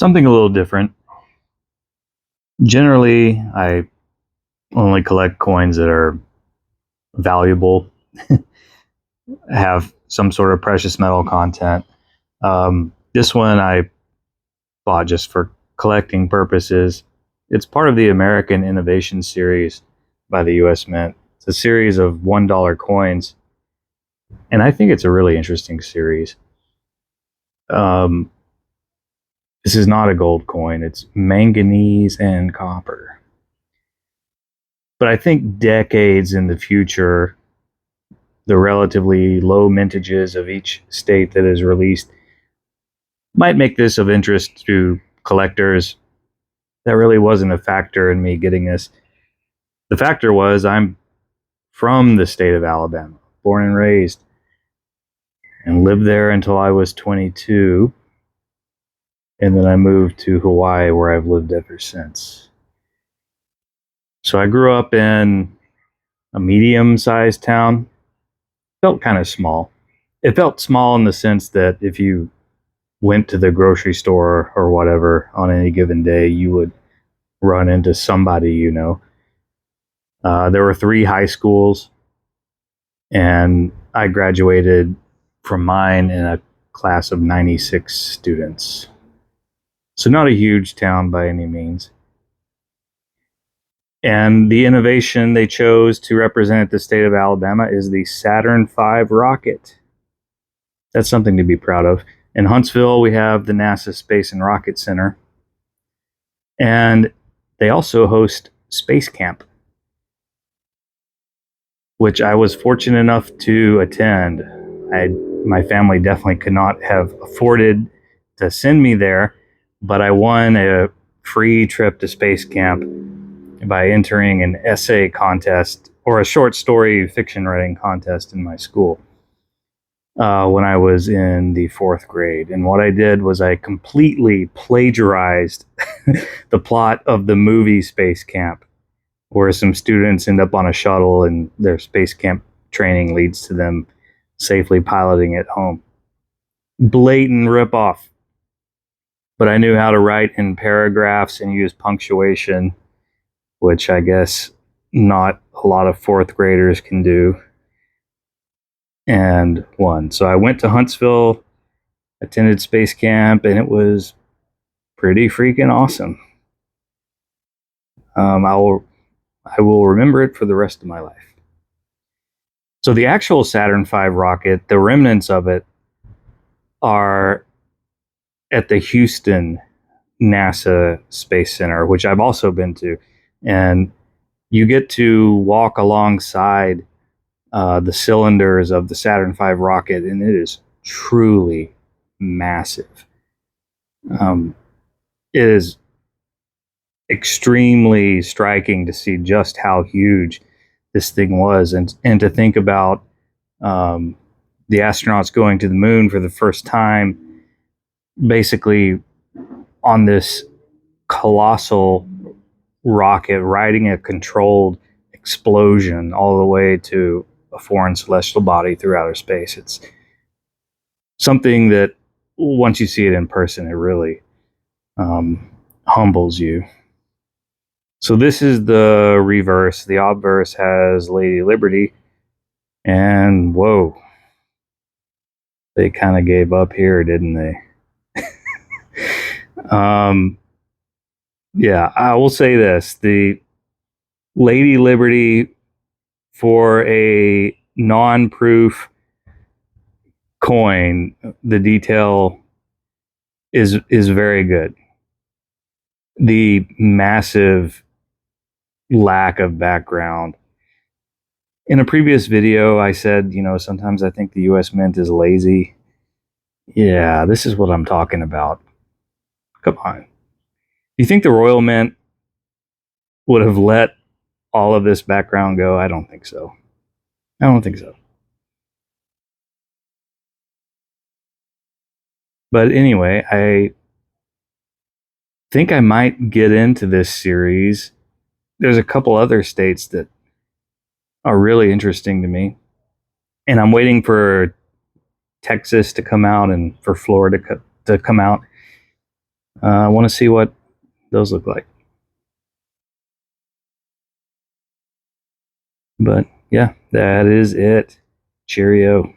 Something a little different. Generally, I only collect coins that are valuable, have some sort of precious metal content. This one I bought just for collecting purposes. It's part of the American Innovation Series by the US Mint. It's a series of $1 coins, and I think it's a really interesting series. This is not a gold coin, it's manganese and copper. But I think decades in the future, the relatively low mintages of each state that is released might make this of interest to collectors. That really wasn't a factor in me getting this. The factor was I'm from the state of Alabama, born and raised, and lived there until I was 22. And then I moved to Hawaii, where I've lived ever since. So I grew up in a medium-sized town. Felt kind of small. It felt small in the sense that if you went to the grocery store or whatever on any given day, you would run into somebody you know. There were 3 high schools, and I graduated from mine in a class of 96 students. So not a huge town by any means. And the innovation they chose to represent the state of Alabama is the Saturn V rocket. That's something to be proud of. In Huntsville, we have the NASA Space and Rocket Center, and they also host Space Camp, which I was fortunate enough to attend. My family definitely could not have afforded to send me there, but I won a free trip to Space Camp by entering an essay contest or a short story fiction writing contest in my school when I was in the 4th grade. And what I did was I completely plagiarized the plot of the movie Space Camp, where some students end up on a shuttle and their space camp training leads to them safely piloting it home. Blatant ripoff. But I knew how to write in paragraphs and use punctuation, which I guess not a lot of 4th graders can do, and won. So I went to Huntsville, attended Space Camp, and it was pretty freaking awesome. I will remember it for the rest of my life. So the actual Saturn V rocket, the remnants of it are at the Houston NASA Space Center, which I've also been to. And you get to walk alongside the cylinders of the Saturn V rocket, and it is truly massive. It is extremely striking to see just how huge this thing was, and to think about the astronauts going to the moon for the first time, basically on this colossal rocket, riding a controlled explosion all the way to a foreign celestial body through outer space. It's something that once you see it in person, it really humbles you. So this is the reverse. The obverse has Lady Liberty, and whoa, they kind of gave up here, didn't they? Yeah, I will say this. The Lady Liberty, for a non-proof coin, the detail is very good. The massive lack of background. In a previous video, I said, sometimes I think the US Mint is lazy. Yeah, this is what I'm talking about. Come on. Do you think the Royal Mint would have let all of this background go? I don't think so. I don't think so. But anyway, I think I might get into this series. There's a couple other states that are really interesting to me, and I'm waiting for Texas to come out and for Florida to come out. I want to see what those look like. But yeah, that is it. Cheerio.